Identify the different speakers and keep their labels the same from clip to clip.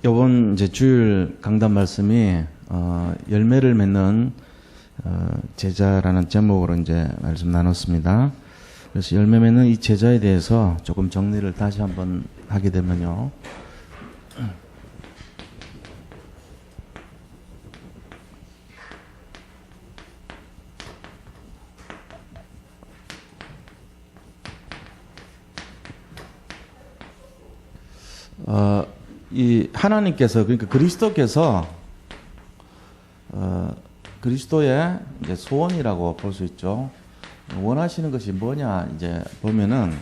Speaker 1: 요번 이제 주일 강단 말씀이 열매를 맺는 제자라는 제목으로 이제 말씀 나눴습니다. 그래서 열매 맺는 이 제자에 대해서 조금 정리를 다시 한번 하게 되면요. 이 하나님께서, 그러니까 그리스도께서 그리스도의 이제 소원이라고 볼 수 있죠. 원하시는 것이 뭐냐 이제 보면은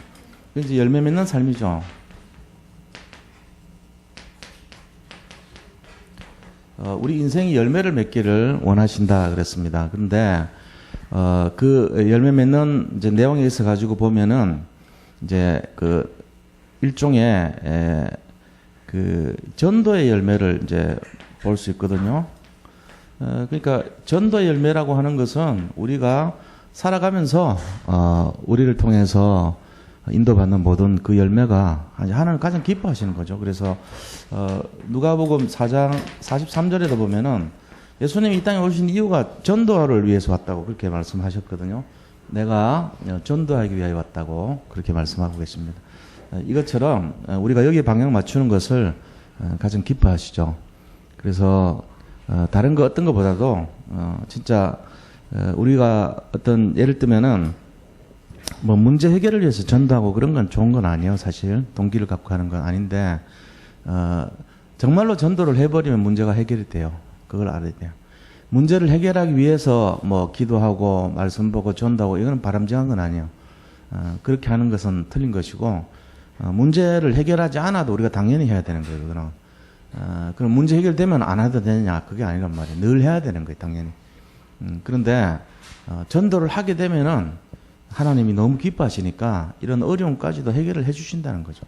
Speaker 1: 이제 열매 맺는 삶이죠. 우리 인생이 열매를 맺기를 원하신다 그랬습니다. 그런데 그 열매 맺는 이제 내용에 있어 가지고 보면은 이제 그 일종의 그 전도의 열매를 이제 볼 수 있거든요. 그러니까 전도의 열매라고 하는 것은 우리가 살아가면서 우리를 통해서 인도받는 모든 그 열매가 하나님 가장 기뻐하시는 거죠. 그래서 누가복음 4장 43절에도 보면은 예수님이 이 땅에 오신 이유가 전도를 위해서 왔다고 그렇게 말씀하셨거든요. 내가 전도하기 위하여 왔다고 그렇게 말씀하고 계십니다. 이것처럼 우리가 여기에 방향 맞추는 것을 가장 기뻐하시죠. 그래서 다른 거 어떤 것보다도 진짜 우리가 어떤 예를 들면은 뭐 문제 해결을 위해서 전도하고 그런 건 좋은 건 아니에요. 사실 동기를 갖고 하는 건 아닌데 정말로 전도를 해버리면 문제가 해결이 돼요. 그걸 알아야 돼요. 문제를 해결하기 위해서 뭐 기도하고 말씀 보고 전도하고 이거는 바람직한 건 아니에요. 그렇게 하는 것은 틀린 것이고 문제를 해결하지 않아도 우리가 당연히 해야 되는 거예요. 그거는. 그럼 문제 해결되면 안 해도 되느냐? 그게 아니란 말이에요. 늘 해야 되는 거예요. 당연히. 그런데 전도를 하게 되면은 하나님이 너무 기뻐하시니까 이런 어려움까지도 해결을 해 주신다는 거죠.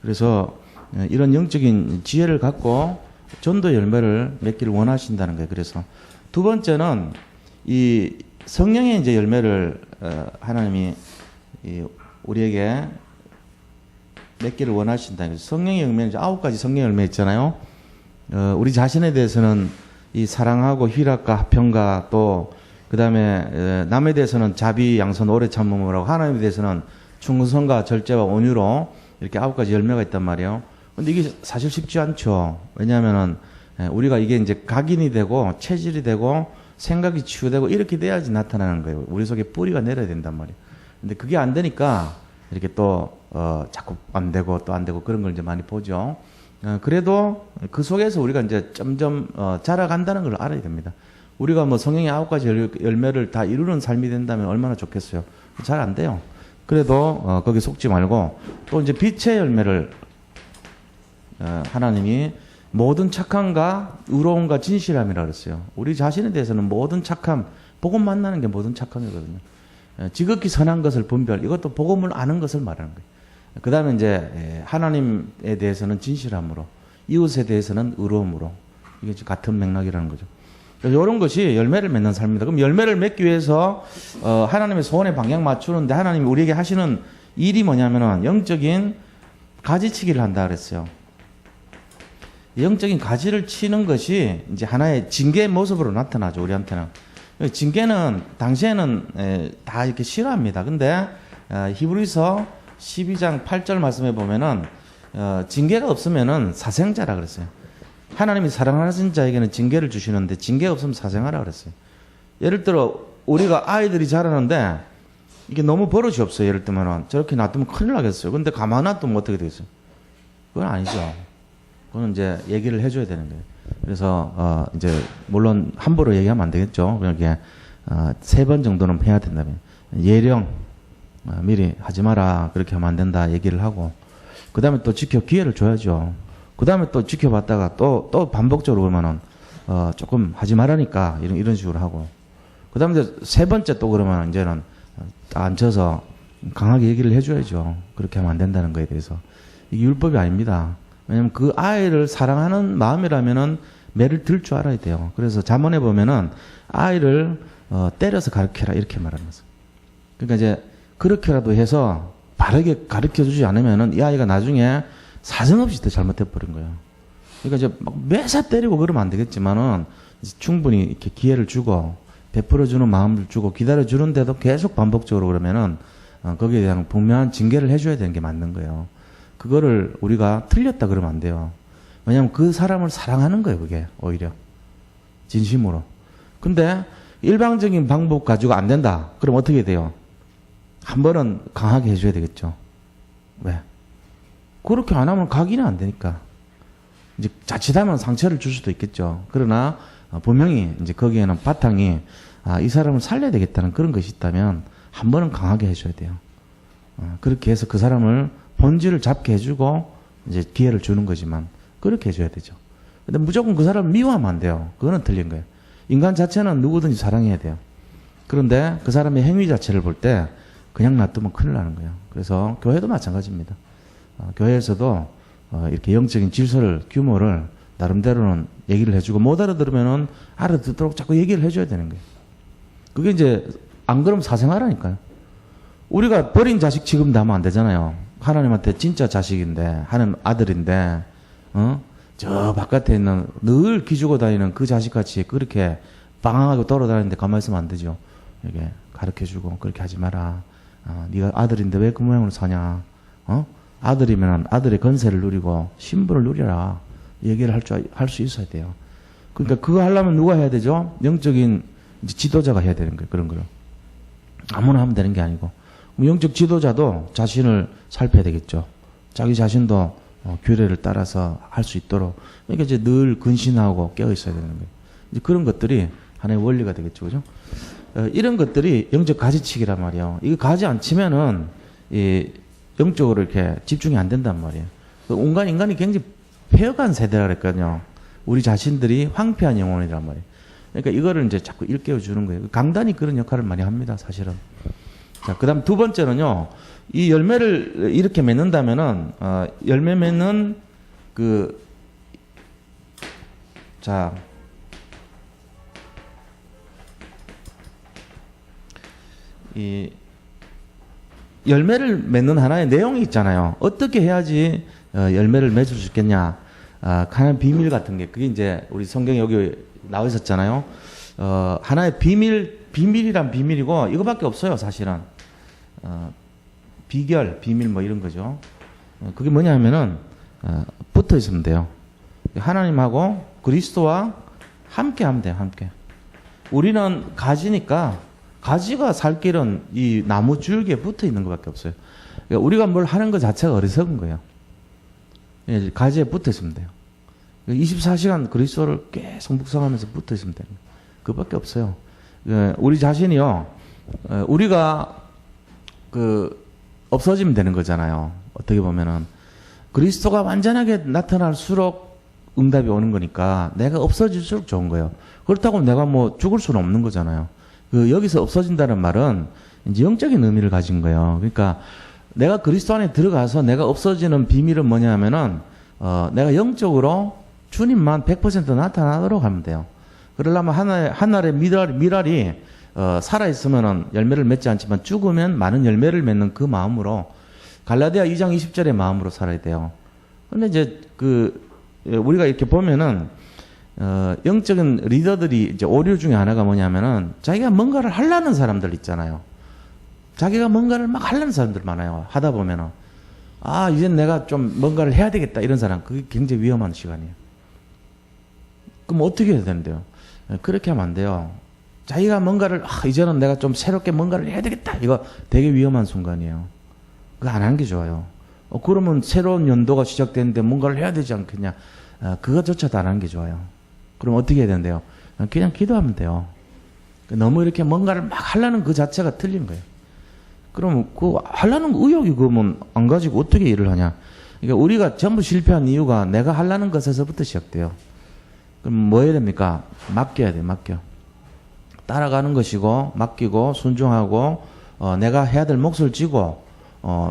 Speaker 1: 그래서 이런 영적인 지혜를 갖고 전도 열매를 맺기를 원하신다는 거예요. 그래서 두 번째는 이 성령의 이제 열매를 하나님이 우리에게 맺기를 원하신다. 성령의 열매는 9가지 성령의 열매 있잖아요. 우리 자신에 대해서는 이 사랑하고 희락과 화평과 또 그다음에 남에 대해서는 자비, 양선, 오래 참음을 하고 하나님에 대해서는 충성과 절제와 온유로 이렇게 9가지 열매가 있단 말이에요. 근데 이게 사실 쉽지 않죠. 왜냐하면은 우리가 이게 이제 각인이 되고 체질이 되고 생각이 치유되고 이렇게 돼야지 나타나는 거예요. 우리 속에 뿌리가 내려야 된단 말이에요. 근데 그게 안 되니까 이렇게 또 자꾸 안 되고 또 안 되고 그런 걸 이제 많이 보죠. 그래도 그 속에서 우리가 이제 점점 자라간다는 걸 알아야 됩니다. 우리가 뭐 성령의 9가지 열매를 다 이루는 삶이 된다면 얼마나 좋겠어요. 잘 안 돼요. 그래도 거기 속지 말고 또 이제 빛의 열매를 하나님이 모든 착함과 의로움과 진실함이라 그랬어요. 우리 자신에 대해서는 모든 착함, 복음 만나는 게 모든 착함이거든요. 지극히 선한 것을 분별, 이것도 복음을 아는 것을 말하는 거예요. 그 다음에 이제 하나님에 대해서는 진실함으로, 이웃에 대해서는 의로움으로, 이게 같은 맥락이라는 거죠. 그래서 이런 것이 열매를 맺는 삶입니다. 그럼 열매를 맺기 위해서 하나님의 소원에 방향 맞추는데 하나님이 우리에게 하시는 일이 뭐냐면은 영적인 가지치기를 한다 그랬어요. 영적인 가지를 치는 것이 이제 하나의 징계의 모습으로 나타나죠. 우리한테는. 징계는 당시에는 다 이렇게 싫어합니다. 근데 히브리서 12장 8절 말씀에 보면은 징계가 없으면은 사생자라 그랬어요. 하나님이 사랑하는 자에게는 징계를 주시는데 징계가 없으면 사생하라 그랬어요. 예를 들어 우리가 아이들이 자라는데 이게 너무 버릇이 없어요. 예를 들면은 저렇게 놔두면 큰일 나겠어요. 근데 가만 놔두면 어떻게 되겠어요? 그건 아니죠. 그건 이제 얘기를 해줘야 되는 거예요. 그래서 이제 물론 함부로 얘기하면 안 되겠죠. 그렇게 3번 정도는 해야 된다면 예령 미리 하지 마라 그렇게 하면 안 된다 얘기를 하고 그 다음에 또 기회를 줘야죠. 그 다음에 또 지켜봤다가 또 반복적으로 그러면은 조금 하지 말라니까 이런 식으로 하고 그 다음에 이제 3번째 또 그러면 이제는 앉혀서 강하게 얘기를 해줘야죠. 그렇게 하면 안 된다는 거에 대해서. 이게 율법이 아닙니다. 왜냐면 그 아이를 사랑하는 마음이라면은 매를 들 줄 알아야 돼요. 그래서 잠언에 보면은 아이를 때려서 가르쳐라 이렇게 말하는 거죠. 그러니까 이제 그렇게라도 해서 바르게 가르쳐 주지 않으면은 이 아이가 나중에 사정없이 더 잘못해 버린 거예요. 그러니까 이제 막 매사 때리고 그러면 안 되겠지만은 충분히 이렇게 기회를 주고 베풀어주는 마음을 주고 기다려주는데도 계속 반복적으로 그러면은 거기에 대한 분명한 징계를 해줘야 되는 게 맞는 거예요. 그거를 우리가 틀렸다 그러면 안 돼요. 왜냐하면 그 사람을 사랑하는 거예요, 그게 오히려 진심으로. 근데 일방적인 방법 가지고 안 된다. 그럼 어떻게 돼요? 한 번은 강하게 해줘야 되겠죠. 왜? 그렇게 안 하면 각인이 안 되니까. 이제 자칫하면 상처를 줄 수도 있겠죠. 그러나 분명히 이제 거기에는 바탕이 이 사람을 살려야 되겠다는 그런 것이 있다면 한 번은 강하게 해줘야 돼요. 그렇게 해서 그 사람을 본질을 잡게 해주고 이제 기회를 주는 거지만 그렇게 해줘야 되죠. 근데 무조건 그 사람을 미워하면 안 돼요. 그거는 틀린 거예요. 인간 자체는 누구든지 사랑해야 돼요. 그런데 그 사람의 행위 자체를 볼 때 그냥 놔두면 큰일 나는 거예요. 그래서 교회도 마찬가지입니다. 교회에서도 이렇게 영적인 질서를, 규모를 나름대로는 얘기를 해주고 못 알아들으면은 알아듣도록 자꾸 얘기를 해줘야 되는 거예요. 그게 이제 안 그러면 사생활하니까요. 우리가 버린 자식 취급도 하면 안 되잖아요. 하나님한테 진짜 자식인데, 하나님 아들인데, 저 바깥에 있는 늘 기주고 다니는 그 자식같이 그렇게 방황하고 돌아다니는데 가만히 있으면 안 되죠. 이게 가르쳐주고 그렇게 하지 마라. 네가 아들인데 왜 그 모양으로 사냐. 아들이면 아들의 건세를 누리고 신분을 누려라. 얘기를 할 수 있어야 돼요. 그러니까 그거 하려면 누가 해야 되죠? 영적인 지도자가 해야 되는 거예요. 그런 거를. 아무나 하면 되는 게 아니고. 영적 지도자도 자신을 살펴야 되겠죠. 자기 자신도 규례를 따라서 할 수 있도록. 그러니까 이제 늘 근신하고 깨어 있어야 되는 거예요. 이제 그런 것들이 하나의 원리가 되겠죠. 그죠? 이런 것들이 영적 가지치기란 말이에요. 이거 가지 않치면은, 영적으로 이렇게 집중이 안 된단 말이에요. 온갖 인간이 굉장히 폐역한 세대라 그랬거든요. 우리 자신들이 황폐한 영혼이란 말이에요. 그러니까 이거를 이제 자꾸 일깨워 주는 거예요. 강단이 그런 역할을 많이 합니다, 사실은. 자, 그 다음 두 번째는요, 이 열매를 이렇게 맺는다면은, 열매 맺는 이 열매를 맺는 하나의 내용이 있잖아요. 어떻게 해야지 열매를 맺을 수 있겠냐. 하나의 비밀 같은 게, 그게 이제 우리 성경에 여기 나와 있었잖아요. 하나의 비밀이란 비밀이고, 이거밖에 없어요, 사실은. 비결, 비밀 뭐 이런 거죠. 그게 뭐냐 하면은, 붙어 있으면 돼요. 하나님하고 그리스도와 함께 하면 돼요, 함께. 우리는 가지니까, 가지가 살 길은 이 나무 줄기에 붙어 있는 것밖에 없어요. 그러니까 우리가 뭘 하는 것 자체가 어리석은 거예요. 가지에 붙어 있으면 돼요. 24시간 그리스도를 계속 묵상하면서 붙어 있으면 돼요. 그것밖에 없어요. 우리 자신이요, 우리가 없어지면 되는 거잖아요. 어떻게 보면은. 그리스도가 완전하게 나타날수록 응답이 오는 거니까 내가 없어질수록 좋은 거예요. 그렇다고 내가 뭐 죽을 수는 없는 거잖아요. 여기서 없어진다는 말은 이제 영적인 의미를 가진 거예요. 그러니까 내가 그리스도 안에 들어가서 내가 없어지는 비밀은 뭐냐 하면은, 내가 영적으로 주님만 100% 나타나도록 하면 돼요. 그러려면 하늘의 미랄이, 살아있으면은 열매를 맺지 않지만 죽으면 많은 열매를 맺는 그 마음으로, 갈라디아 2장 20절의 마음으로 살아야 돼요. 근데 이제 우리가 이렇게 보면은, 영적인 리더들이 이제 오류 중에 하나가 뭐냐면은 자기가 뭔가를 하려는 사람들 있잖아요. 자기가 뭔가를 막 하려는 사람들 많아요. 하다 보면은 이젠 내가 좀 뭔가를 해야 되겠다 이런 사람, 그게 굉장히 위험한 시간이에요. 그럼 어떻게 해야 되는데요? 그렇게 하면 안 돼요. 자기가 뭔가를 이제는 내가 좀 새롭게 뭔가를 해야 되겠다, 이거 되게 위험한 순간이에요. 그거 안 하는 게 좋아요. 그러면 새로운 연도가 시작되는데 뭔가를 해야 되지 않겠냐? 그것조차도 안 하는 게 좋아요. 그럼 어떻게 해야 되는데요? 그냥 기도하면 돼요. 너무 이렇게 뭔가를 막 하려는 그 자체가 틀린 거예요. 그럼 하려는 의욕이 그러면 안 가지고 어떻게 일을 하냐? 그러니까 우리가 전부 실패한 이유가 내가 하려는 것에서부터 시작돼요. 그럼 뭐 해야 됩니까? 맡겨야 돼요, 맡겨. 따라가는 것이고, 맡기고, 순종하고, 내가 해야 될 몫을 쥐고,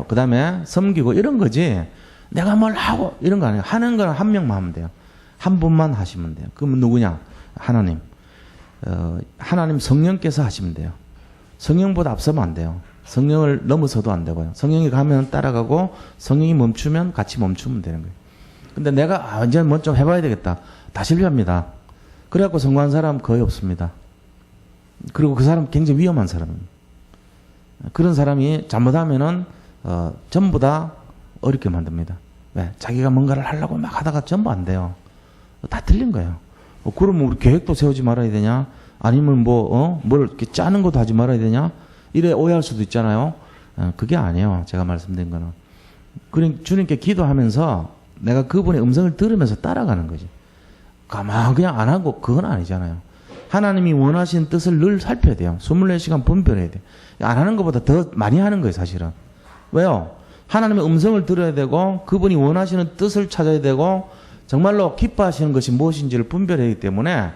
Speaker 1: 그 다음에 섬기고 이런 거지, 내가 뭘 하고 이런 거 아니에요. 하는 건 한 명만 하면 돼요. 한 분만 하시면 돼요. 그러면 누구냐? 하나님. 하나님 성령께서 하시면 돼요. 성령보다 앞서면 안 돼요. 성령을 넘어서도 안 되고요. 성령이 가면 따라가고 성령이 멈추면 같이 멈추면 되는 거예요. 근데 내가 이제 뭐 좀 해봐야 되겠다. 다 실패합니다. 그래갖고 성공한 사람 거의 없습니다. 그리고 그 사람 굉장히 위험한 사람입니다. 그런 사람이 잘못하면은 전부 다 어렵게 만듭니다. 왜? 자기가 뭔가를 하려고 막 하다가 전부 안 돼요. 다 틀린 거예요. 그러면 우리 계획도 세우지 말아야 되냐? 아니면 뭘 이렇게 짜는 것도 하지 말아야 되냐? 이래 오해할 수도 있잖아요. 그게 아니에요. 제가 말씀드린 거는. 주님께 기도하면서 내가 그분의 음성을 들으면서 따라가는 거지. 가만 그냥 안 하고 그건 아니잖아요. 하나님이 원하시는 뜻을 늘 살펴야 돼요. 24시간 분별해야 돼요. 안 하는 것보다 더 많이 하는 거예요, 사실은. 왜요? 하나님의 음성을 들어야 되고 그분이 원하시는 뜻을 찾아야 되고 정말로 기뻐하시는 것이 무엇인지를 분별해야 하기 때문에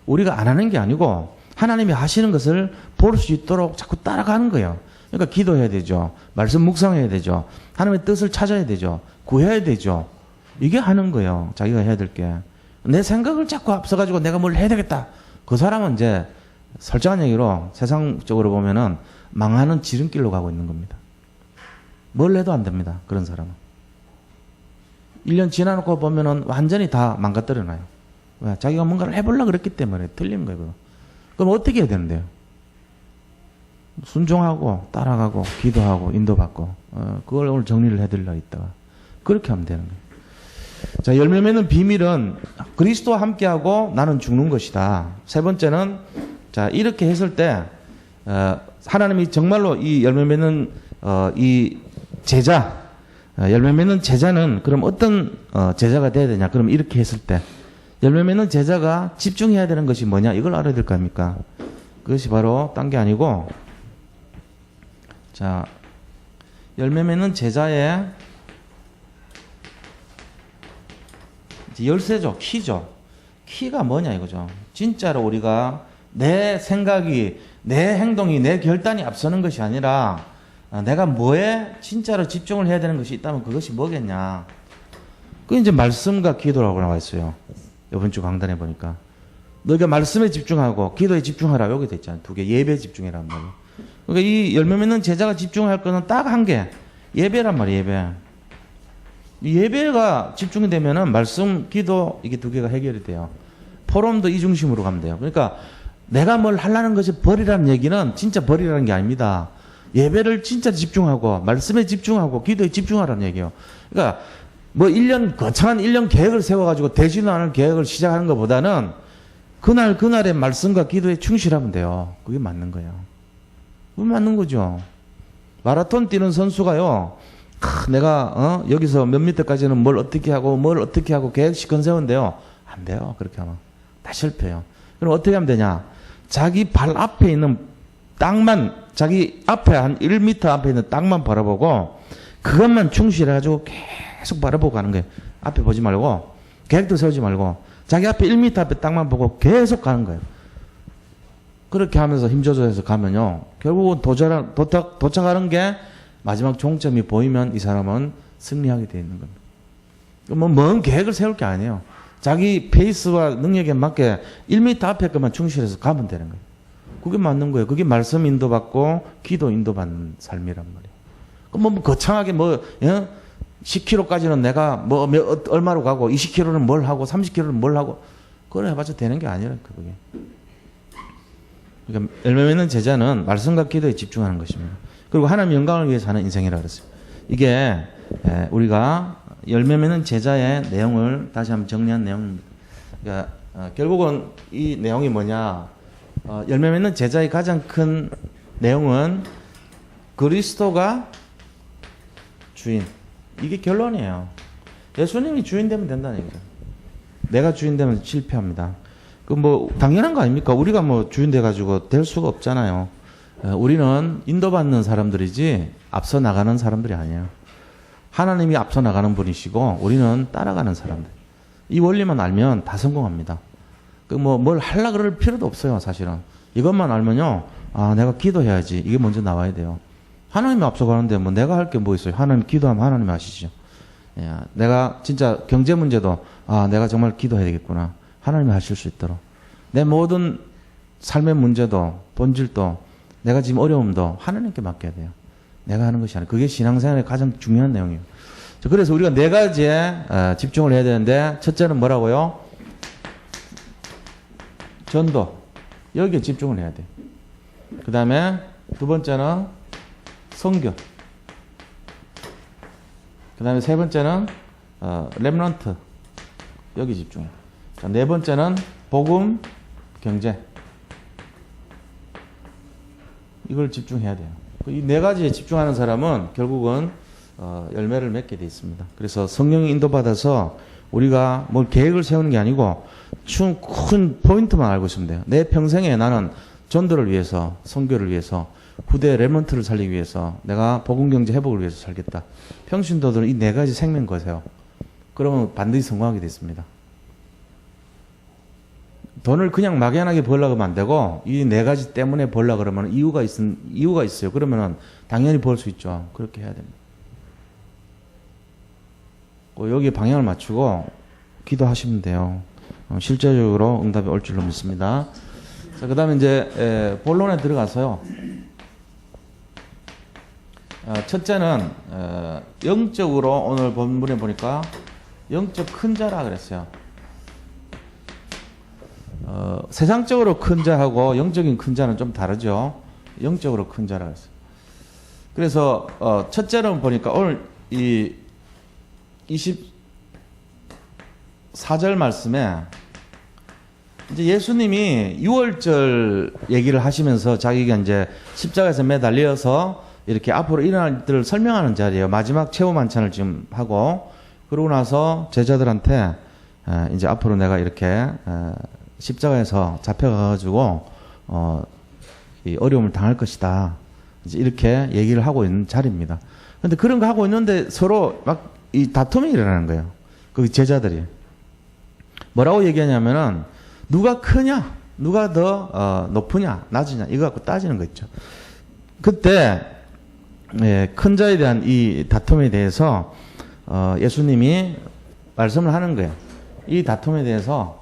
Speaker 1: 우리가 안 하는 게 아니고 하나님이 하시는 것을 볼 수 있도록 자꾸 따라가는 거예요. 그러니까 기도해야 되죠. 말씀 묵상해야 되죠. 하나님의 뜻을 찾아야 되죠. 구해야 되죠. 이게 하는 거예요. 자기가 해야 될 게. 내 생각을 자꾸 앞서가지고 내가 뭘 해야 되겠다. 그 사람은 이제 솔직한 얘기로 세상적으로 보면은 망하는 지름길로 가고 있는 겁니다. 뭘 해도 안 됩니다. 그런 사람은. 1년 지나놓고 보면은 완전히 다 망가뜨려놔요. 왜? 자기가 뭔가를 해보려고 그랬기 때문에 틀린 거예요. 그럼 어떻게 해야 되는데요? 순종하고 따라가고 기도하고 인도받고 그걸 오늘 정리를 해드리려고 있다가 그렇게 하면 되는 거예요. 자, 열매 맺는 비밀은 그리스도와 함께하고 나는 죽는 것이다. 세 번째는 자 이렇게 했을 때 하나님이 정말로 이 열매 맺는 이 제자 열매 맺는 제자는 그럼 어떤 제자가 돼야 되냐? 그럼 이렇게 했을 때 열매 맺는 제자가 집중해야 되는 것이 뭐냐? 이걸 알아야 될 거 아닙니까? 그것이 바로 딴 게 아니고 자 열매 맺는 제자의 열쇠죠. 키죠. 키가 뭐냐 이거죠. 진짜로 우리가 내 생각이 내 행동이 내 결단이 앞서는 것이 아니라 내가 뭐에 진짜로 집중을 해야 되는 것이 있다면 그것이 뭐겠냐. 그게 이제 말씀과 기도라고 나와 있어요. 이번 주 강단에 보니까 너희가 말씀에 집중하고 기도에 집중하라 여기 돼 있잖아요. 두 개. 예배에 집중해란 말이에요. 그러니까 이 열매 맺는 제자가 집중할 거는 딱 한 개. 예배란 말이에요. 예배. 이 예배가 집중이 되면은 말씀, 기도 이게 두 개가 해결이 돼요. 포럼도 이 중심으로 가면 돼요. 그러니까 내가 뭘 하려는 것이 버리라는 얘기는 진짜 버리라는 게 아닙니다. 예배를 진짜 집중하고 말씀에 집중하고 기도에 집중하라는 얘기예요. 그러니까 뭐 1년 거창한 1년 계획을 세워가지고 되지도 않은 계획을 시작하는 것보다는 그날의 말씀과 기도에 충실하면 돼요. 그게 맞는 거예요. 그게 맞는 거죠. 마라톤 뛰는 선수가요. 내가 여기서 몇 미터까지는 뭘 어떻게 하고 계획시건 세운대요. 안 돼요. 그렇게 하면 다 실패해요. 그럼 어떻게 하면 되냐? 자기 발 앞에 있는 땅만 자기 앞에 한 1m 앞에 있는 땅만 바라보고 그것만 충실해가지고 계속 바라보고 가는 거예요. 앞에 보지 말고 계획도 세우지 말고 자기 앞에 1m 앞에 땅만 보고 계속 가는 거예요. 그렇게 하면서 힘 조절해서 가면요. 결국은 도착하는 게 마지막 종점이 보이면 이 사람은 승리하게 되어 있는 겁니다. 먼 계획을 세울 게 아니에요. 자기 페이스와 능력에 맞게 1m 앞에 것만 충실해서 가면 되는 거예요. 그게 맞는 거예요. 그게 말씀 인도받고 기도 인도받는 삶이란 말이에요. 그럼 거창하게 10km까지는 내가 얼마로 가고 20km는 뭘 하고 30km는 뭘 하고 그걸 해봤자 되는 게 아니라니까 그게. 그러니까 열매 맺는 제자는 말씀과 기도에 집중하는 것입니다. 그리고 하나님 영광을 위해 사는 인생이라고 그랬어요. 이게 우리가 열매 맺는 제자의 내용을 다시 한번 정리한 내용입니다. 그러니까 결국은 이 내용이 뭐냐? 열매 맺는 제자의 가장 큰 내용은 그리스도가 주인. 이게 결론이에요. 예수님이 주인 되면 된다는 얘기죠. 내가 주인 되면 실패합니다. 그 당연한 거 아닙니까? 우리가 주인 돼가지고 될 수가 없잖아요. 우리는 인도받는 사람들이지 앞서 나가는 사람들이 아니에요. 하나님이 앞서 나가는 분이시고 우리는 따라가는 사람들. 이 원리만 알면 다 성공합니다. 뭘 하려고 그럴 필요도 없어요, 사실은. 이것만 알면요. 내가 기도해야지. 이게 먼저 나와야 돼요. 하나님이 앞서가는데 내가 할 게 뭐 있어요? 하나님 기도하면 하나님이 하시죠. 내가 진짜 경제 문제도 내가 정말 기도해야 되겠구나. 하나님이 하실 수 있도록. 내 모든 삶의 문제도 본질도 내가 지금 어려움도 하나님께 맡겨야 돼요. 내가 하는 것이 아니라 그게 신앙생활의 가장 중요한 내용이에요. 그래서 우리가 네 가지에 집중을 해야 되는데 첫째는 뭐라고요? 전도. 여기에 집중을 해야 돼. 그 다음에 두 번째는 선교. 그 다음에 세 번째는 렘넌트. 여기 집중해. 자, 네 번째는 복음, 경제. 이걸 집중해야 돼요. 이 네 가지에 집중하는 사람은 결국은 열매를 맺게 돼 있습니다. 그래서 성령이 인도받아서 우리가 뭘 계획을 세우는 게 아니고 큰 포인트만 알고 있으면 돼요. 내 평생에 나는 전도를 위해서, 선교를 위해서, 후대 렘넌트를 살리기 위해서, 내가 복음 경제 회복을 위해서 살겠다. 평신도들은 이 네 가지 생명 거세요. 그러면 반드시 성공하게 돼 있습니다. 돈을 그냥 막연하게 벌려고 하면 안 되고 이 네 가지 때문에 벌려고 그러면 이유가 있어요. 그러면은 당연히 벌 수 있죠. 그렇게 해야 됩니다. 여기에 방향을 맞추고 기도하시면 돼요. 실제적으로 응답이 올 줄로 믿습니다. 자, 그 다음에 이제 본론에 들어가서요. 첫째는 영적으로 오늘 본문에 보니까 영적 큰 자라 그랬어요. 세상적으로 큰 자하고 영적인 큰 자는 좀 다르죠. 영적으로 큰 자라 그랬어요. 그래서 첫째는 보니까 오늘 이 24절 말씀에 이제 예수님이 6월절 얘기를 하시면서 자기가 이제 십자가에서 매달려서 이렇게 앞으로 일어날 일들을 설명하는 자리예요. 마지막 최후 만찬을 지금 하고 그러고 나서 제자들한테 이제 앞으로 내가 이렇게 십자가에서 잡혀가가지고 이 어려움을 당할 것이다. 이제 이렇게 얘기를 하고 있는 자리입니다. 그런데 그런 거 하고 있는데 서로 막 이 다툼이 일어나는 거예요. 그 제자들이 뭐라고 얘기하냐면은 누가 크냐, 누가 더 높으냐, 낮으냐 이거 갖고 따지는 거 있죠. 그때 큰 자에 대한 이 다툼에 대해서 예수님이 말씀을 하는 거예요. 이 다툼에 대해서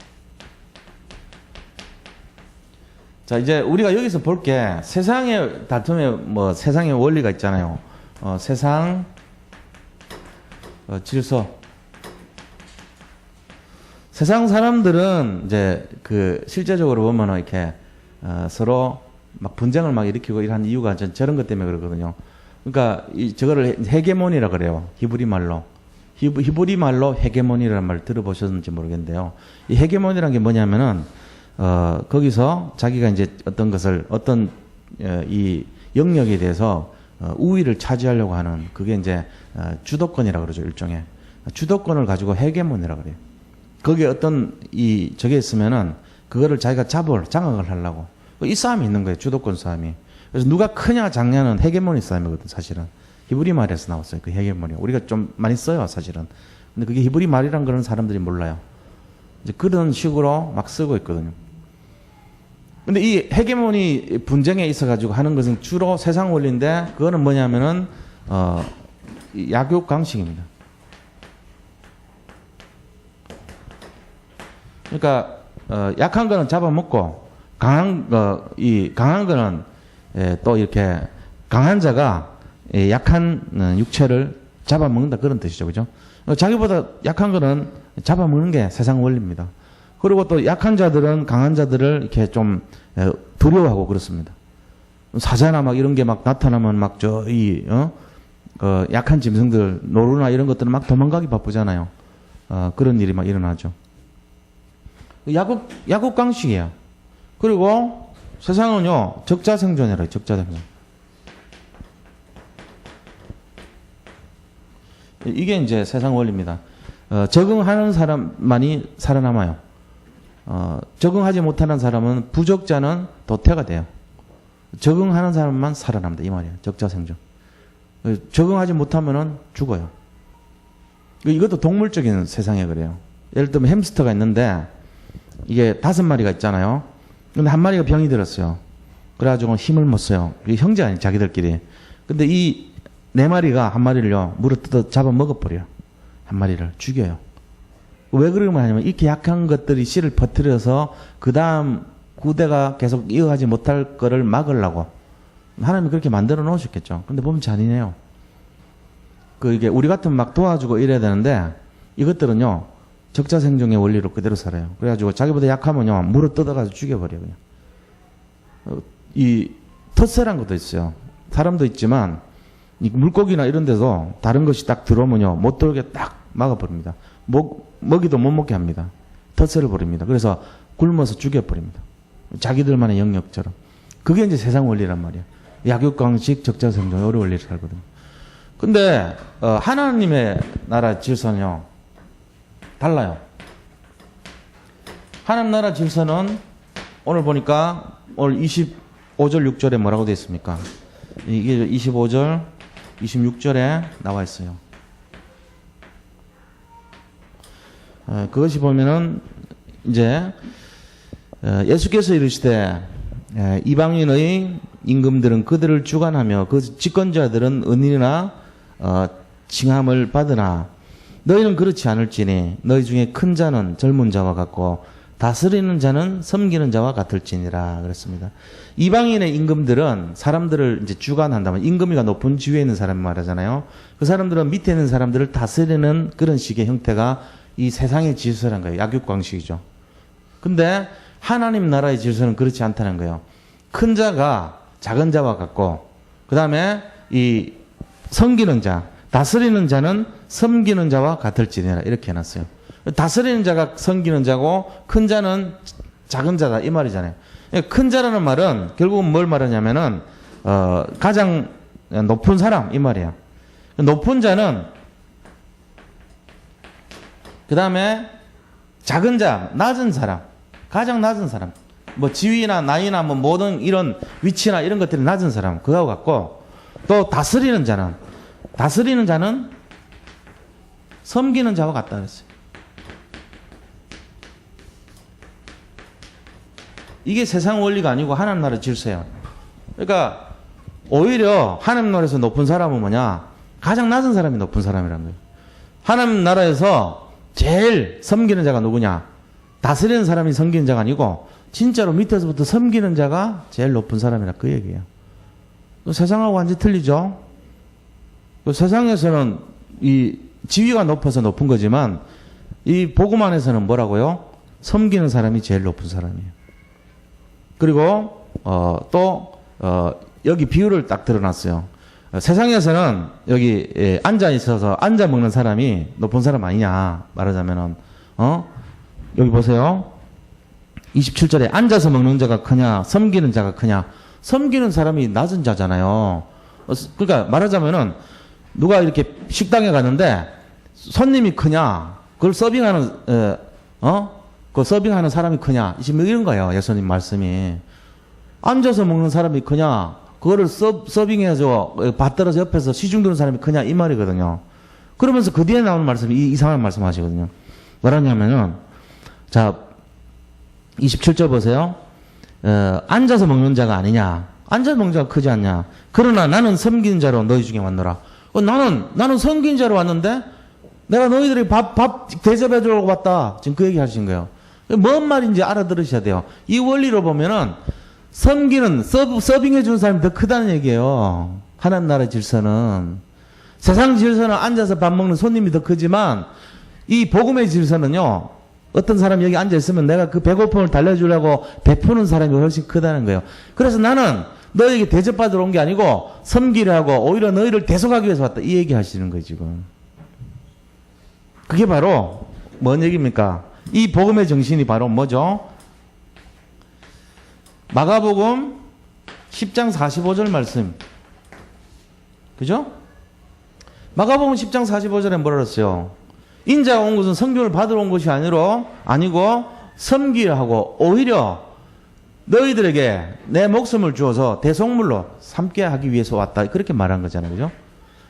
Speaker 1: 자 이제 우리가 여기서 볼 게 세상의 다툼에 뭐 세상의 원리가 있잖아요. 세상 질서. 세상 사람들은 이제 그 실제적으로 보면은 이렇게 서로 막 분쟁을 막 일으키고 이런 이유가 저런 것 때문에 그러거든요. 그러니까 저거를 헤게모니라 그래요. 히브리 말로. 히브리 말로 헤게모니라는 말 들어보셨는지 모르겠는데요. 이 헤게모니라는 게 뭐냐면은 거기서 자기가 이제 어떤 것을 어떤 이 영역에 대해서 우위를 차지하려고 하는 그게 이제 주도권이라 그러죠. 일종의 주도권을 가지고 헤게모니라 그래요. 거기에 어떤 저게 있으면은 그거를 자기가 장악을 하려고 이 싸움이 있는 거예요. 주도권 싸움이. 그래서 누가 크냐 작냐는 헤게모니 싸움이거든. 사실은 히브리 말에서 나왔어요. 그 헤게모니 우리가 좀 많이 써요. 사실은. 근데 그게 히브리 말이란 그런 사람들이 몰라요. 이제 그런 식으로 막 쓰고 있거든요. 근데 이 헤게모니 분쟁에 있어가지고 하는 것은 주로 세상 원리인데 그거는 뭐냐면은 약육강식입니다. 그러니까 약한 거는 잡아먹고 강한 거는 또 이렇게 강한 자가 약한 육체를 잡아먹는다 그런 뜻이죠, 그죠? 자기보다 약한 거는 잡아먹는 게 세상 원리입니다. 그리고 또 약한 자들은 강한 자들을 이렇게 좀 두려워하고 그렇습니다. 사자나 막 이런 게 막 나타나면 막 약한 짐승들 노루나 이런 것들은 막 도망가기 바쁘잖아요. 그런 일이 막 일어나죠. 약국강식이에요. 그리고 세상은요 적자생존이라요. 적자생존. 이게 이제 세상 원리입니다. 적응하는 사람만이 살아남아요. 적응하지 못하는 사람은 부적자는 도태가 돼요. 적응하는 사람만 살아남다 이 말이에요. 적자생존. 적응하지 못하면은 죽어요. 이것도 동물적인 세상에 그래요. 예를 들면 햄스터가 있는데 이게 5마리가 있잖아요. 근데 한 마리가 병이 들었어요. 그래가지고 힘을 못 써요. 이게 형제 아니에요. 자기들끼리. 근데 이 4마리가 한 마리를요 물어 뜯어 잡아 먹어버려요. 한 마리를 죽여요. 왜 그러면 하냐면 이렇게 약한 것들이 씨를 퍼뜨려서 그 다음 구대가 계속 이어가지 못할 거를 막으려고 하나님이 그렇게 만들어 놓으셨겠죠. 근데 보면 잔인해요. 이게 우리 같으면 막 도와주고 이래야 되는데 이것들은요, 적자생존의 원리로 그대로 살아요. 그래가지고 자기보다 약하면요, 물어 뜯어가지고 죽여버려요, 그냥. 이 텃세란 것도 있어요. 사람도 있지만, 이 물고기나 이런 데서 다른 것이 딱 들어오면요, 못 들어오게 딱 막아버립니다. 먹이도 못 먹게 합니다. 텃세를 벌입니다. 그래서 굶어서 죽여버립니다. 자기들만의 영역처럼. 그게 이제 세상 원리란 말이에요. 약육강식 적자생존, 어려운 원리를 살거든요. 근데 하나님의 나라 질서는요, 달라요. 하나님 나라 질서는 오늘 보니까 오늘 25절 6절에 뭐라고 되어 있습니까? 이게 25절 26절에 나와 있어요. 그것이 보면은 이제 예수께서 이르시되 이방인의 임금들은 그들을 주관하며 그 집권자들은 은인이나 칭함을 받으나 너희는 그렇지 않을지니 너희 중에 큰 자는 젊은 자와 같고 다스리는 자는 섬기는 자와 같을지니라 그랬습니다. 이방인의 임금들은 사람들을 이제 주관한다면 임금이가 높은 지위에 있는 사람 말하잖아요. 그 사람들은 밑에 있는 사람들을 다스리는 그런 식의 형태가 이 세상의 질서란 거예요. 약육강식이죠. 근데 하나님 나라의 질서는 그렇지 않다는 거예요. 큰 자가 작은 자와 같고 그 다음에 이 섬기는 자, 다스리는 자는 섬기는 자와 같을지니라 이렇게 해놨어요. 다스리는 자가 섬기는 자고 큰 자는 작은 자다 이 말이잖아요. 큰 자라는 말은 결국은 뭘 말하냐면은 가장 높은 사람 이 말이에요. 높은 자는 그 다음에 작은 자, 낮은 사람, 가장 낮은 사람, 뭐 지위나 나이나 뭐 모든 이런 위치나 이런 것들이 낮은 사람 그거하고 같고 또 다스리는 자는 섬기는 자와 같다 그랬어요. 이게 세상 원리가 아니고 하나님 나라 질서예요. 그러니까 오히려 하나님 나라에서 높은 사람은 뭐냐? 가장 낮은 사람이 높은 사람이라는 거예요. 하나님 나라에서 제일 섬기는 자가 누구냐? 다스리는 사람이 섬기는 자가 아니고 진짜로 밑에서부터 섬기는 자가 제일 높은 사람이라 그 얘기예요. 세상하고 완전히 틀리죠? 세상에서는 이 지위가 높아서 높은 거지만 이 복음 안에서는 뭐라고요? 섬기는 사람이 제일 높은 사람이에요. 그리고 여기 비유를 딱 드러났어요. 세상에서는 여기 앉아 있어서 앉아 먹는 사람이 높은 사람 아니냐 말하자면은 여기 보세요. 27절에 앉아서 먹는 자가 크냐 섬기는 자가 크냐. 섬기는 사람이 낮은 자잖아요. 그러니까 말하자면은 누가 이렇게 식당에 갔는데 손님이 크냐 그걸 서빙하는 그 서빙하는 사람이 크냐 지금 이런 거예요. 예수님 말씀이 앉아서 먹는 사람이 크냐 그거를 서빙해서 받들어서 옆에서 시중 드는 사람이 크냐 이 말이거든요. 그러면서 그 뒤에 나오는 말씀이 이상한 말씀 하시거든요. 뭐라냐면은 자 27절 보세요. 앉아서 먹는 자가 아니냐 앉아서 먹는 자가 크지 않냐. 그러나 나는 섬기는 자로 너희 중에 왔노라. 나는 섬기는 자로 왔는데 내가 너희들이 밥 대접해 주려고 왔다. 지금 그 얘기 하신 거예요. 뭔 말인지 알아들으셔야 돼요. 이 원리로 보면은 섬기는 서빙해 주는 사람이 더 크다는 얘기예요. 하나님 나라의 질서는. 세상 질서는 앉아서 밥 먹는 손님이 더 크지만 이 복음의 질서는요. 어떤 사람이 여기 앉아 있으면 내가 그 배고픔을 달래주려고 베푸는 사람이 훨씬 크다는 거예요. 그래서 나는 너에게 대접받으러 온 게 아니고 섬기려 하고 오히려 너희를 대속하기 위해서 왔다. 이 얘기 하시는 거예요, 지금. 그게 바로 뭔 얘기입니까? 이 복음의 정신이 바로 뭐죠? 마가복음 10장 45절 말씀. 그죠? 마가복음 10장 45절에 뭐라 그랬어요? 인자가 온 것은 성경을 받으러 온 것이 아니고 섬기려 하고 오히려 너희들에게 내 목숨을 주어서 대속물로 삼게 하기 위해서 왔다. 그렇게 말한 거잖아요. 그죠?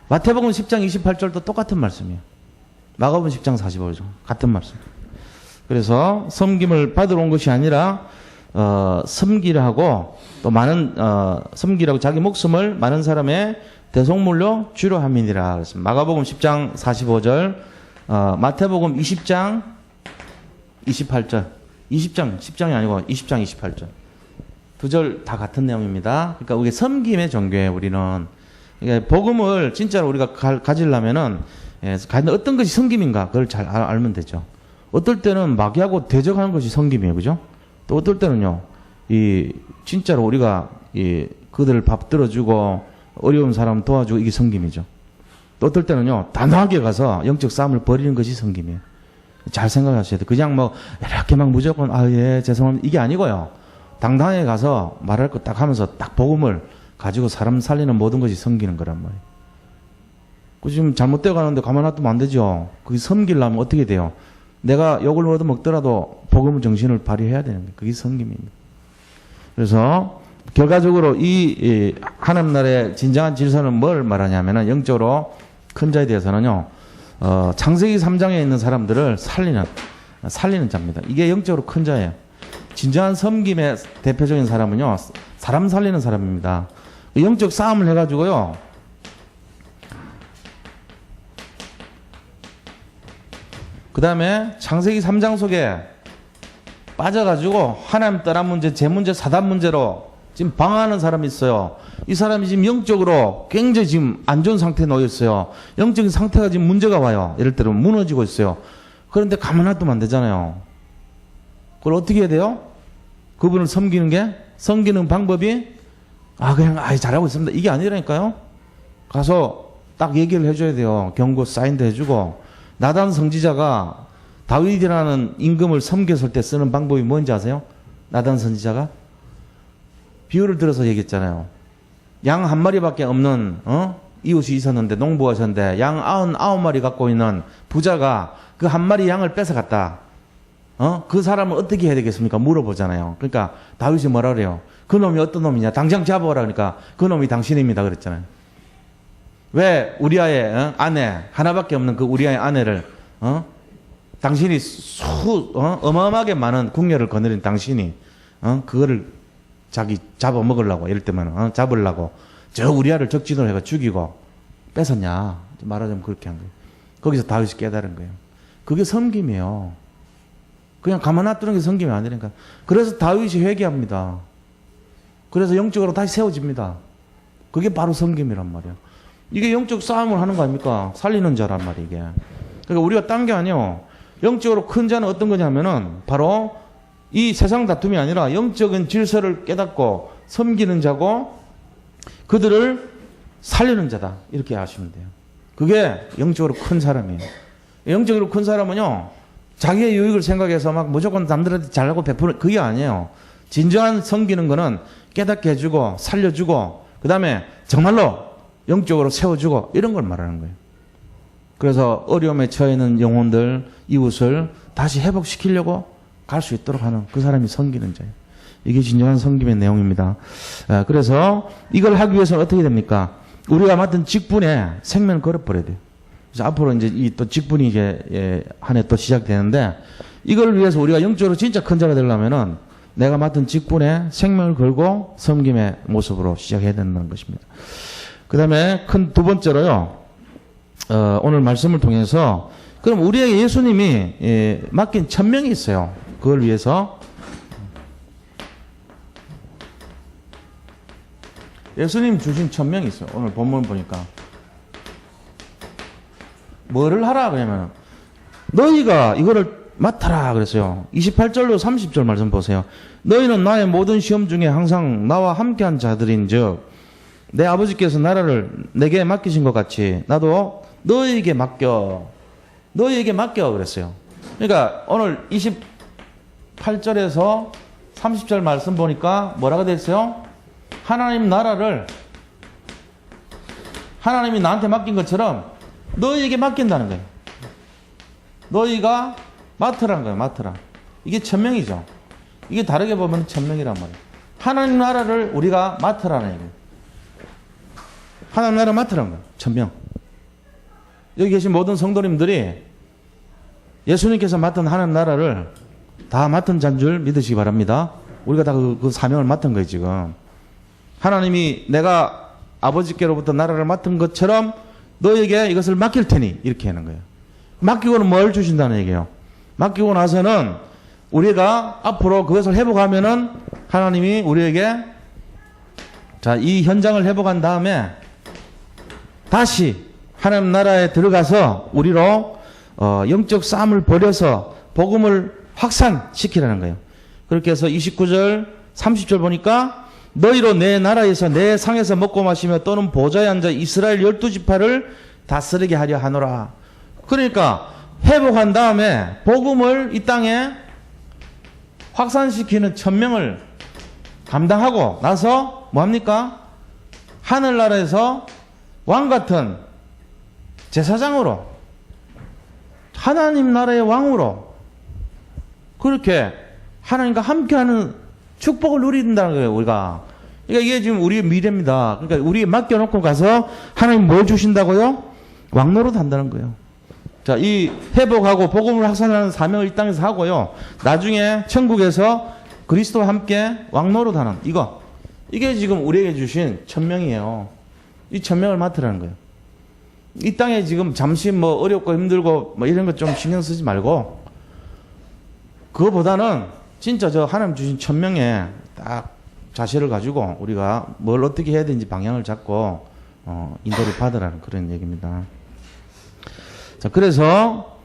Speaker 1: 마태복음 10장 28절도 똑같은 말씀이에요. 마가복음 10장 45절. 같은 말씀. 그래서 섬김을 받으러 온 것이 아니라 섬기려 하고 또 많은 섬기라고 자기 목숨을 많은 사람의 대속물로 주려 함이니라 그랬습니다. 마가복음 10장 45절, 마태복음 20장 28절. 10장이 아니고 20장 28절. 두 절 다 같은 내용입니다. 그러니까 우리 섬김의 종교예요, 우리는. 그러니까 복음을 진짜로 우리가 가지려면은, 어떤 것이 섬김인가, 그걸 잘 알면 되죠. 어떨 때는 마귀하고 대적하는 것이 섬김이에요, 그죠? 또 어떨 때는요, 진짜로 우리가, 그들을 밥 들어주고, 어려운 사람 도와주고, 이게 섬김이죠. 또 어떨 때는요, 단호하게 가서 영적 싸움을 벌이는 것이 섬김이에요. 잘 생각하셔야 돼요. 그냥 뭐, 이렇게 막 무조건, 예, 죄송합니다. 이게 아니고요. 당당하게 가서 말할 거 딱 하면서 딱 복음을 가지고 사람 살리는 모든 것이 섬기는 거란 말이에요. 그 지금 잘못되어 가는데 가만 놔두면 안 되죠. 그게 섬기려면 어떻게 돼요? 내가 욕을 얻어 먹더라도 복음 정신을 발휘해야 되는 거예요. 그게 섬김입니다. 그래서 결과적으로 이 하나님 나라의 진정한 질서는 뭘 말하냐면은 영적으로 큰 자에 대해서는요. 창세기 3장에 있는 사람들을 살리는 자입니다. 이게 영적으로 큰 자예요. 진정한 섬김의 대표적인 사람은요, 사람 살리는 사람입니다. 영적 싸움을 해가지고요, 그 다음에 창세기 3장 속에 빠져가지고 하나님 떠난 문제, 제 문제, 사단 문제로 지금 방황하는 사람이 있어요. 이 사람이 지금 영적으로 굉장히 지금 안 좋은 상태에 놓여 있어요. 영적인 상태가 지금 문제가 와요. 예를 들어 무너지고 있어요. 그런데 가만 놔두면 안 되잖아요. 그걸 어떻게 해야 돼요? 그분을 섬기는 방법이, 그냥, 잘하고 있습니다. 이게 아니라니까요? 가서 딱 얘기를 해줘야 돼요. 경고 사인도 해주고, 나단 선지자가 다윗이라는 임금을 섬겼을 때 쓰는 방법이 뭔지 아세요? 나단 선지자가? 비유를 들어서 얘기했잖아요. 양 한 마리밖에 없는, 이웃이 있었는데, 농부하셨는데, 양 99마리 갖고 있는 부자가 그 한 마리 양을 뺏어갔다. 그 사람은 어떻게 해야 되겠습니까? 물어보잖아요. 그러니까 다윗이 뭐라 그래요? 그 놈이 어떤 놈이냐? 당장 잡아오라. 그러니까 그 놈이 당신입니다. 그랬잖아요. 왜 우리아의 아내, 하나밖에 없는 그 우리아의 아내를, 당신이 어마어마하게 많은 궁녀를 거느린 당신이, 그거를 자기 잡아먹으려고, 예를 들면, 잡으려고, 저 우리아를 적진으로 해가 죽이고, 뺏었냐? 말하자면 그렇게 한 거예요. 거기서 다윗이 깨달은 거예요. 그게 섬김이에요. 그냥 가만 놔두는 게 섬김이 아니니까. 그래서 다윗이 회개합니다. 그래서 영적으로 다시 세워집니다. 그게 바로 섬김이란 말이야. 이게 영적 싸움을 하는 거 아닙니까? 살리는 자란 말이야, 이게. 그러니까 우리가 딴 게 아니에요. 영적으로 큰 자는 어떤 거냐면은 바로 이 세상 다툼이 아니라 영적인 질서를 깨닫고 섬기는 자고 그들을 살리는 자다. 이렇게 아시면 돼요. 그게 영적으로 큰 사람이에요. 영적으로 큰 사람은요, 자기의 유익을 생각해서 막 무조건 남들한테 잘하고 베푸는, 그게 아니에요. 진정한 섬기는 거는 깨닫게 해주고, 살려주고, 그 다음에 정말로 영적으로 세워주고, 이런 걸 말하는 거예요. 그래서 어려움에 처해 있는 영혼들, 이웃을 다시 회복시키려고 갈 수 있도록 하는 그 사람이 섬기는 자예요. 이게 진정한 섬김의 내용입니다. 그래서 이걸 하기 위해서는 어떻게 됩니까? 우리가 맡은 직분에 생명을 걸어버려야 돼요. 그래서 앞으로 이제 이 또 직분이 이제 한 해 또 시작되는데, 이걸 위해서 우리가 영적으로 진짜 큰 자가 되려면은 내가 맡은 직분에 생명을 걸고 섬김의 모습으로 시작해야 된다는 것입니다. 그 다음에 큰 두 번째로요, 오늘 말씀을 통해서 그럼 우리에게 예수님이 맡긴 천명이 있어요. 그걸 위해서 예수님 주신 천명이 있어요. 오늘 본문 보니까 뭐를 하라 그러면 너희가 이거를 맡아라 그랬어요. 28절로 30절 말씀 보세요. 너희는 나의 모든 시험 중에 항상 나와 함께한 자들인즉 내 아버지께서 나라를 내게 맡기신 것 같이 나도 너희에게 맡겨 그랬어요. 그러니까 오늘 28절에서 30절 말씀 보니까 뭐라고 되어 있어요? 하나님 나라를 하나님이 나한테 맡긴 것처럼 너희에게 맡긴다는 거예요. 너희가 맡으라는 거예요. 맡으라. 이게 천명이죠. 이게 다르게 보면 천명이란 말이에요. 하나님 나라를 우리가 맡으라는 얘기예요. 하나님 나라 맡으라는 거예요. 천명. 여기 계신 모든 성도님들이 예수님께서 맡은 하나님 나라를 다 맡은 자인 줄 믿으시기 바랍니다. 우리가 다 그 사명을 맡은 거예요, 지금. 하나님이 내가 아버지께로부터 나라를 맡은 것처럼 너에게 이것을 맡길 테니 이렇게 하는 거예요. 맡기고는 뭘 주신다는 얘기예요. 맡기고 나서는 우리가 앞으로 그것을 회복하면은 하나님이 우리에게 자, 이 현장을 회복한 다음에 다시 하나님 나라에 들어가서 우리로 영적 싸움을 벌여서 복음을 확산시키라는 거예요. 그렇게 해서 29절 30절 보니까 너희로 내 나라에서 내 상에서 먹고 마시며 또는 보좌에 앉아 이스라엘 12지파를 다스리게 하려 하노라. 그러니까 회복한 다음에 복음을 이 땅에 확산시키는 천명을 감당하고 나서 뭐합니까? 하늘나라에서 왕같은 제사장으로 하나님 나라의 왕으로 그렇게 하나님과 함께하는 축복을 누린다는 거예요. 우리가. 그러니까 이게 지금 우리의 미래입니다. 그러니까 우리에 맡겨놓고 가서 하나님 뭘 주신다고요? 왕노릇 한다는 거예요. 자, 이 회복하고 복음을 확산하는 사명을 이 땅에서 하고요. 나중에 천국에서 그리스도와 함께 왕노릇 하는 이게 지금 우리에게 주신 천명이에요. 이 천명을 맡으라는 거예요. 이 땅에 지금 잠시 뭐 어렵고 힘들고 뭐 이런 것 좀 신경 쓰지 말고 그거보다는 진짜 저 하나님 주신 천명에 딱 자세를 가지고 우리가 뭘 어떻게 해야 되는지 방향을 잡고 인도를 받으라는 그런 얘기입니다. 자, 그래서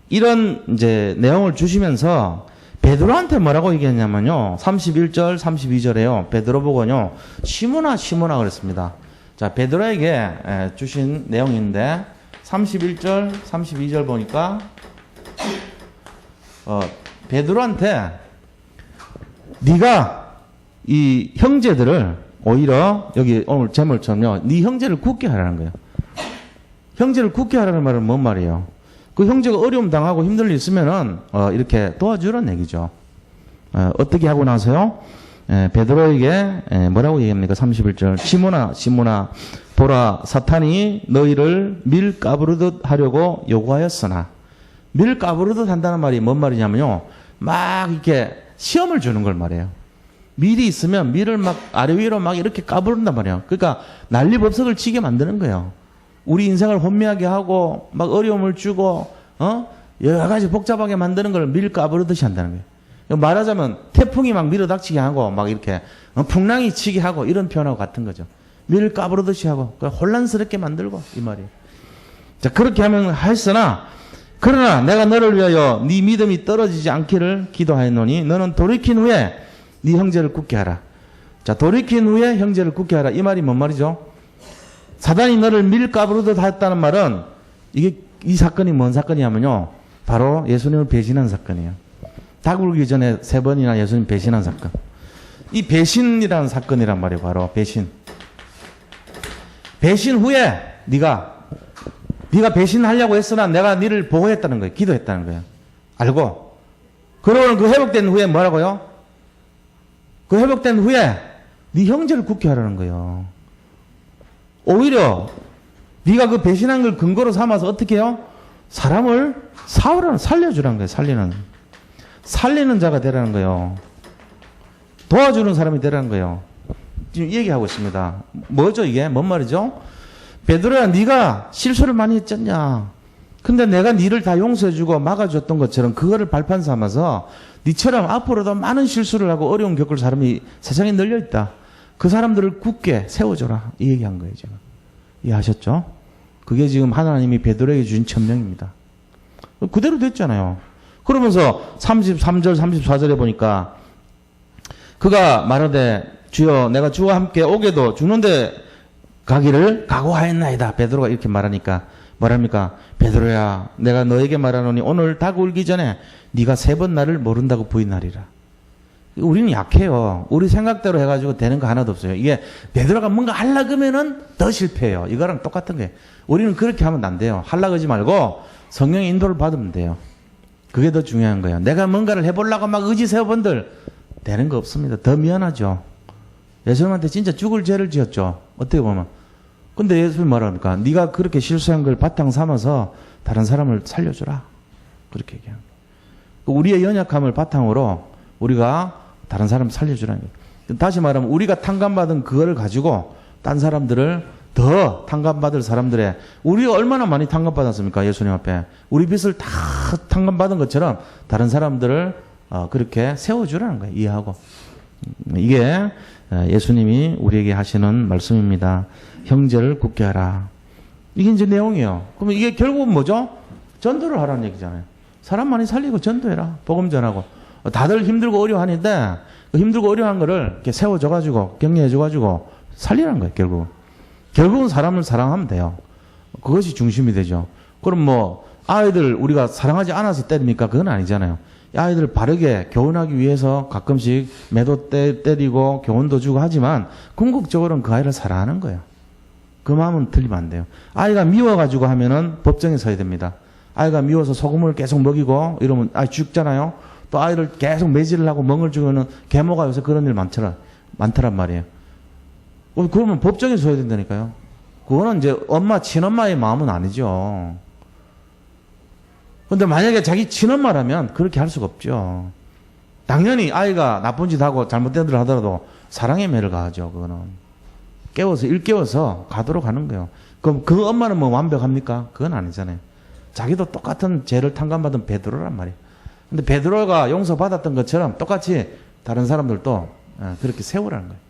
Speaker 1: 이런 이제 내용을 주시면서 베드로한테 뭐라고 얘기했냐면요. 31절, 32절에요. 베드로 보고요. 시므나 그랬습니다. 자, 베드로에게 주신 내용인데 31절, 32절 보니까 베드로한테 네가 이 형제들을 오히려 여기 오늘 제목처럼요. 네 형제를 굳게 하라는 거예요. 형제를 굳게 하라는 말은 뭔 말이에요? 그 형제가 어려움 당하고 힘들 일 있으면은 이렇게 도와주라는 얘기죠. 어떻게 하고 나서요? 베드로에게 뭐라고 얘기합니까? 31절 시몬아 보라 사탄이 너희를 밀 까부르듯 하려고 요구하였으나 밀 까부르듯 한다는 말이 뭔 말이냐면요. 막 이렇게 시험을 주는 걸 말해요. 밀이 있으면 밀을 막 아래 위로 막 이렇게 까부른단 말이에요. 그러니까 난리법석을 치게 만드는 거예요. 우리 인생을 혼미하게 하고 막 어려움을 주고 여러 가지 복잡하게 만드는 걸 밀 까부르듯이 한다는 거예요. 말하자면 태풍이 막 밀어닥치게 하고 막 이렇게 풍랑이 치게 하고 이런 표현하고 같은 거죠. 밀 까부르듯이 하고 혼란스럽게 만들고 이 말이에요. 자, 그렇게 하면 했으나 그러나 내가 너를 위하여 네 믿음이 떨어지지 않기를 기도하였노니 너는 돌이킨 후에 네 형제를 굳게 하라. 자, 돌이킨 후에 형제를 굳게 하라. 이 말이 뭔 말이죠? 사단이 너를 밀 까부르듯 했다는 말은 이 사건이 뭔 사건이냐면요. 바로 예수님을 배신한 사건이에요. 닭 울기 전에 3번이나 예수님 배신한 사건. 이 배신이라는 사건이란 말이에요. 바로 배신. 배신 후에 네가 배신하려고 했으나 내가 네를 보호했다는 거예요. 기도했다는 거예요. 알고. 그러고는 그 회복된 후에 뭐라고요? 그 회복된 후에 네 형제를 굳게 하라는 거예요. 오히려 네가 그 배신한 걸 근거로 삼아서 어떻게 해요? 사람을 살려주라는 거예요. 살리는 자가 되라는 거예요. 도와주는 사람이 되라는 거예요. 지금 얘기하고 있습니다. 뭐죠 이게? 뭔 말이죠? 베드로야 네가 실수를 많이 했잖냐. 근데 내가 네를 다 용서해주고 막아줬던 것처럼 그거를 발판 삼아서 네처럼 앞으로도 많은 실수를 하고 어려움 겪을 사람이 세상에 널려있다. 그 사람들을 굳게 세워줘라. 이 얘기한 거예요 지금. 이해하셨죠? 그게 지금 하나님이 베드로에게 주신 천명입니다. 그대로 됐잖아요. 그러면서 33절 34절에 보니까 그가 말하되 주여 내가 주와 함께 오게도 주는데 가기를 각오하였나이다. 베드로가 이렇게 말하니까 뭐랍니까? 베드로야 내가 너에게 말하노니 오늘 닭 울기 전에 네가 3번 나를 모른다고 부인하리라. 우리는 약해요. 우리 생각대로 해가지고 되는 거 하나도 없어요. 이게 베드로가 뭔가 하려고 하면은 더 실패해요. 이거랑 똑같은 거예요. 우리는 그렇게 하면 안 돼요. 하려고 하지 말고 성령의 인도를 받으면 돼요. 그게 더 중요한 거예요. 내가 뭔가를 해보려고 막 의지 세워본들 되는 거 없습니다. 더 미안하죠. 예수님한테 진짜 죽을 죄를 지었죠. 어떻게 보면. 근데 예수님이 뭐랍니까? 네가 그렇게 실수한 걸 바탕 삼아서 다른 사람을 살려주라. 그렇게 얘기합니다. 우리의 연약함을 바탕으로 우리가 다른 사람을 살려주라는 거예요. 다시 말하면 우리가 탕감받은 그거를 가지고 딴 사람들을 더 탕감받을 사람들의, 우리가 얼마나 많이 탕감받았습니까? 예수님 앞에. 우리 빚을 다 탕감받은 것처럼 다른 사람들을 그렇게 세워주라는 거예요. 이해하고. 이게 예수님이 우리에게 하시는 말씀입니다. 형제를 굳게 하라. 이게 이제 내용이에요. 그러면 이게 결국은 뭐죠? 전도를 하라는 얘기잖아요. 사람 많이 살리고 전도해라. 복음 전하고. 다들 힘들고 어려워하는데 그 힘들고 어려워한 거를 이렇게 세워줘가지고 격려해줘가지고 살리라는 거예요. 결국은 사람을 사랑하면 돼요. 그것이 중심이 되죠. 그럼 뭐 아이들 우리가 사랑하지 않아서 때립니까? 그건 아니잖아요. 아이들을 바르게 교훈하기 위해서 가끔씩 매도 때리고 교훈도 주고 하지만 궁극적으로는 그 아이를 사랑하는 거예요. 그 마음은 틀리면 안 돼요. 아이가 미워가지고 하면은 법정에 서야 됩니다. 아이가 미워서 소금을 계속 먹이고 이러면 아이 죽잖아요. 또 아이를 계속 매질을 하고 멍을 주면은 계모가 요새 그런 일 많더란 말이에요. 그러면 법정에 서야 된다니까요. 그거는 이제 엄마, 친엄마의 마음은 아니죠. 근데 만약에 자기 친엄마라면 그렇게 할 수가 없죠. 당연히 아이가 나쁜 짓 하고 잘못된 일을 하더라도 사랑의 매를 가하죠. 그거는. 일깨워서 가도록 하는 거예요. 그럼 그 엄마는 뭐 완벽합니까? 그건 아니잖아요. 자기도 똑같은 죄를 탕감받은 베드로란 말이에요. 근데 베드로가 용서받았던 것처럼 똑같이 다른 사람들도 그렇게 세우라는 거예요.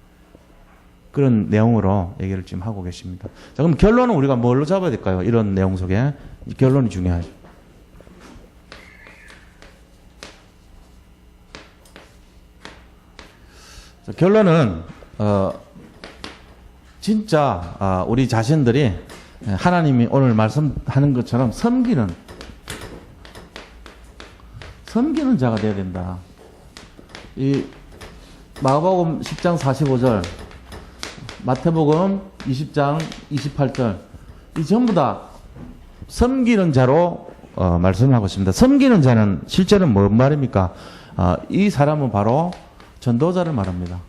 Speaker 1: 그런 내용으로 얘기를 지금 하고 계십니다. 자, 그럼 결론은 우리가 뭘로 잡아야 될까요? 이런 내용 속에. 결론이 중요하죠. 자, 결론은, 진짜, 우리 자신들이 하나님이 오늘 말씀하는 것처럼 섬기는 자가 되어야 된다. 이 마가복음 10장 45절, 마태복음 20장 28절, 이 전부 다 섬기는 자로 말씀하고 있습니다. 섬기는 자는 실제는 뭔 말입니까? 이 사람은 바로 전도자를 말합니다.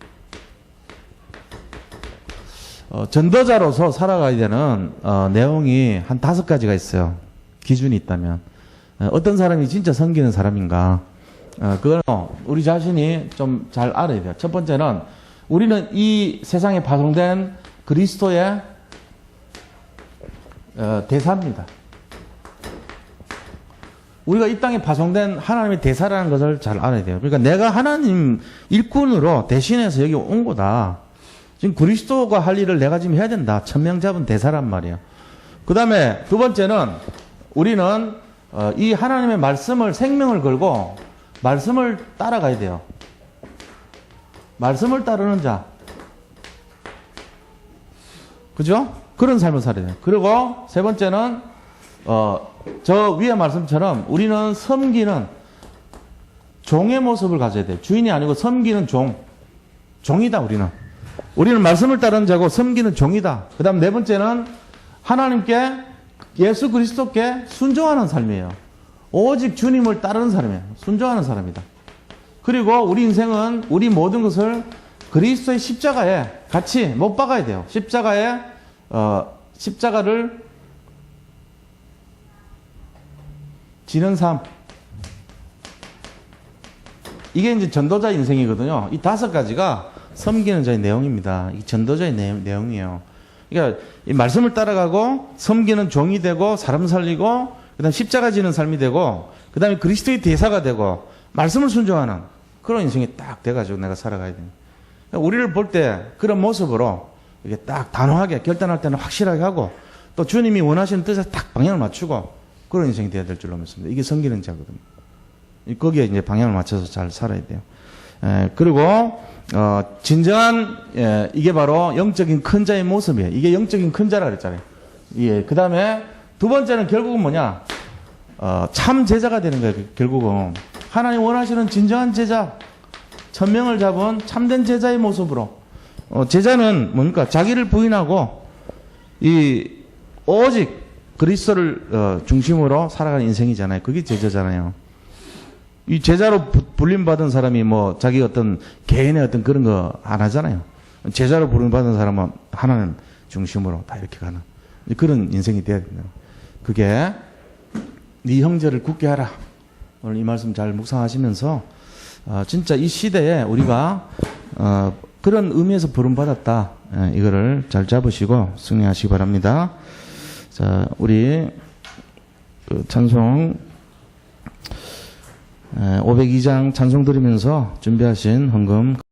Speaker 1: 전도자로서 살아가야 되는 내용이 한 5가지가 있어요. 기준이 있다면. 어떤 사람이 진짜 섬기는 사람인가? 그거는 우리 자신이 좀 잘 알아야 돼요. 첫 번째는 우리는 이 세상에 파송된 그리스도의 대사입니다. 우리가 이 땅에 파송된 하나님의 대사라는 것을 잘 알아야 돼요. 그러니까 내가 하나님 일꾼으로 대신해서 여기 온 거다. 지금 그리스도가 할 일을 내가 지금 해야 된다. 천명 잡은 대사란 말이에요. 그 다음에 두 번째는 우리는 이 하나님의 말씀을 생명을 걸고 말씀을 따라가야 돼요. 말씀을 따르는 자. 그죠? 그런 삶을 살아야 돼요. 그리고 세 번째는 저 위에 말씀처럼 우리는 섬기는 종의 모습을 가져야 돼요. 주인이 아니고 섬기는 종이다 우리는 말씀을 따르는 자고 섬기는 종이다. 그 다음 네 번째는 하나님께 예수 그리스도께 순종하는 삶이에요. 오직 주님을 따르는 사람이에요. 순종하는 사람이다. 그리고 우리 인생은 우리 모든 것을 그리스도의 십자가에 같이 못 박아야 돼요. 십자가를 지는 삶. 이게 이제 전도자 인생이거든요. 이 5가지가 섬기는 자의 내용입니다. 이 전도자의 내용이에요. 그러니까 이 말씀을 따라가고 섬기는 종이 되고 사람 살리고 그다음 십자가 지는 삶이 되고 그다음에 그리스도의 대사가 되고 말씀을 순종하는 그런 인생이 딱 돼가지고 내가 살아가야 됩니다. 그러니까 우리를 볼 때 그런 모습으로 이게 딱 단호하게 결단할 때는 확실하게 하고 또 주님이 원하시는 뜻에 딱 방향을 맞추고 그런 인생이 돼야 될 줄로 믿습니다. 이게 섬기는 자거든요. 거기에 이제 방향을 맞춰서 잘 살아야 돼요. 그리고 진정한 이게 바로 영적인 큰 자의 모습이에요. 이게 영적인 큰 자라 그랬잖아요. 예. 그 다음에 두 번째는 결국은 뭐냐? 참 제자가 되는 거예요. 결국은 하나님 원하시는 진정한 제자, 천명을 잡은 참된 제자의 모습으로. 제자는 뭡니까? 자기를 부인하고 오직 그리스도를 중심으로 살아가는 인생이잖아요. 그게 제자잖아요. 이 제자로 불림받은 사람이 뭐 자기 어떤 개인의 어떤 그런 거 안 하잖아요. 제자로 불림받은 사람은 하나님 중심으로 다 이렇게 가는 그런 인생이 돼야 됩니다. 그게 네 형제를 굳게 하라. 오늘 이 말씀 잘 묵상하시면서 진짜 이 시대에 우리가 그런 의미에서 부름받았다. 이거를 잘 잡으시고 승리하시기 바랍니다. 자, 우리 그 찬송 502장 찬송 드리면서 준비하신 헌금